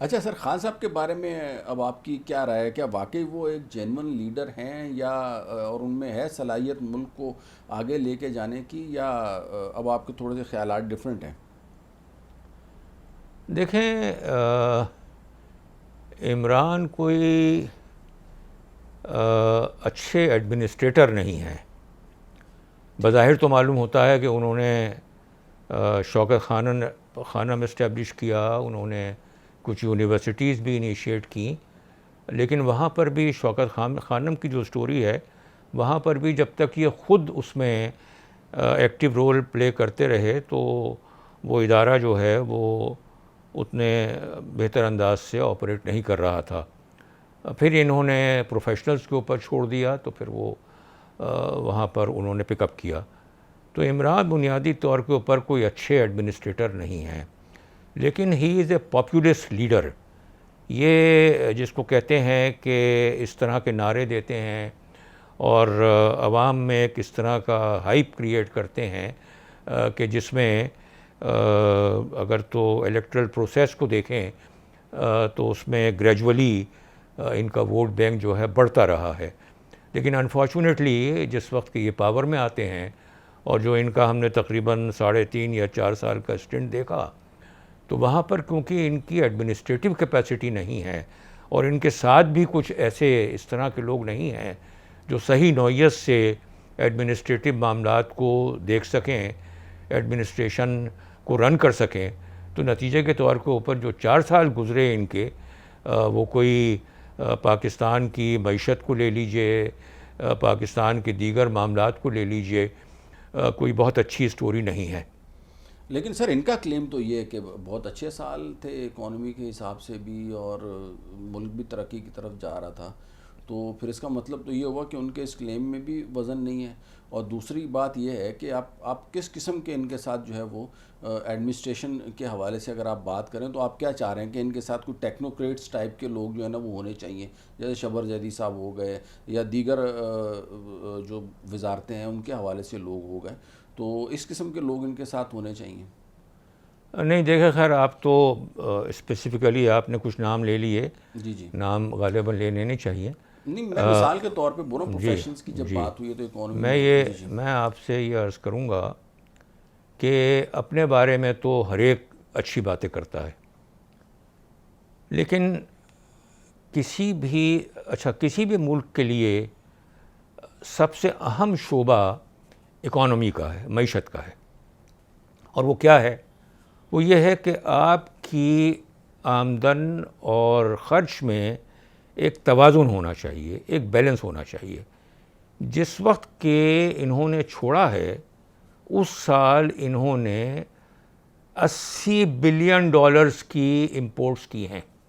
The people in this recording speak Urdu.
اچھا سر، خان صاحب کے بارے میں اب آپ کی کیا رائے ہے؟ کیا واقعی وہ ایک جینون لیڈر ہیں، یا اور ان میں ہے صلاحیت ملک کو آگے لے کے جانے کی، یا اب آپ کے تھوڑے سے خیالات ڈیفرنٹ ہیں؟ دیکھیں، عمران کوئی اچھے ایڈمنسٹریٹر نہیں ہیں. ٹھیک ہے. بظاہر تو معلوم ہوتا ہے کہ انہوں نے شوکت خانم اسٹیبلش کیا، انہوں نے کچھ یونیورسٹیز بھی انیشیٹ کیں، لیکن وہاں پر بھی شوکت خانم کی جو سٹوری ہے، وہاں پر بھی جب تک یہ خود اس میں ایکٹیو رول پلے کرتے رہے تو وہ ادارہ جو ہے وہ اتنے بہتر انداز سے آپریٹ نہیں کر رہا تھا. پھر انہوں نے پروفیشنلز کے اوپر چھوڑ دیا تو پھر وہ وہاں پر انہوں نے پک اپ کیا. تو عمران بنیادی طور کے اوپر کوئی اچھے ایڈمنسٹریٹر نہیں ہیں، لیکن ہی از اے پاپولسٹ لیڈر. یہ جس کو کہتے ہیں کہ اس طرح کے نعرے دیتے ہیں اور عوام میں ایک اس طرح کا ہائپ کریٹ کرتے ہیں کہ جس میں اگر تو الیکٹرل پروسیس کو دیکھیں تو اس میں گریجولی ان کا ووٹ بینک جو ہے بڑھتا رہا ہے. لیکن انفارچونیٹلی جس وقت کہ یہ پاور میں آتے ہیں اور جو ان کا ہم نے تقریباً 3.5 یا 4 سال کا اسٹنٹ دیکھا، تو وہاں پر کیونکہ ان کی ایڈمنسٹریٹو کیپیسٹی نہیں ہے اور ان کے ساتھ بھی کچھ ایسے اس طرح کے لوگ نہیں ہیں جو صحیح نوعیت سے ایڈمنسٹریٹو معاملات کو دیکھ سکیں، ایڈمنسٹریشن کو رن کر سکیں، تو نتیجے کے طور کے اوپر جو 4 سال گزرے ان کے، وہ کوئی پاکستان کی معیشت کو لے لیجئے، پاکستان کے دیگر معاملات کو لے لیجئے، کوئی بہت اچھی سٹوری نہیں ہے. لیکن سر، ان کا کلیم تو یہ ہے کہ بہت اچھے سال تھے اکانومی کے حساب سے بھی، اور ملک بھی ترقی کی طرف جا رہا تھا. تو پھر اس کا مطلب تو یہ ہوا کہ ان کے اس کلیم میں بھی وزن نہیں ہے. اور دوسری بات یہ ہے کہ آپ کس قسم کے ان کے ساتھ جو ہے وہ ایڈمنسٹریشن کے حوالے سے اگر آپ بات کریں تو آپ کیا چاہ رہے ہیں کہ ان کے ساتھ کوئی ٹیکنوکریٹس ٹائپ کے لوگ جو ہے نا وہ ہونے چاہیے، جیسے شبر جدی صاحب ہو گئے، یا دیگر جو وزارتیں ہیں ان کے حوالے سے لوگ ہو گئے؟ تو اس قسم کے لوگ ان کے ساتھ ہونے چاہیے. نہیں دیکھیں، خیر آپ تو اسپیسیفکلی آپ نے کچھ نام لے لیے، جی جی. نام غالباً لینے نہیں چاہیے. نہیں، میں مثال کے طور پہ بول رہا ہوں، جی پروفیشنز کی جب جی. بات ہوئی ہے تو اکانومی میں میں. یہ جی جی. میں آپ سے یہ عرض کروں گا کہ اپنے بارے میں تو ہر ایک اچھی باتیں کرتا ہے، لیکن کسی بھی ملک کے لیے سب سے اہم شعبہ اکانومی کا ہے، معیشت کا ہے. اور وہ کیا ہے؟ وہ یہ ہے کہ آپ کی آمدن اور خرچ میں ایک توازن ہونا چاہیے، ایک بیلنس ہونا چاہیے. جس وقت کہ انہوں نے چھوڑا ہے، اس سال انہوں نے $80 بلین کی امپورٹس کی ہیں.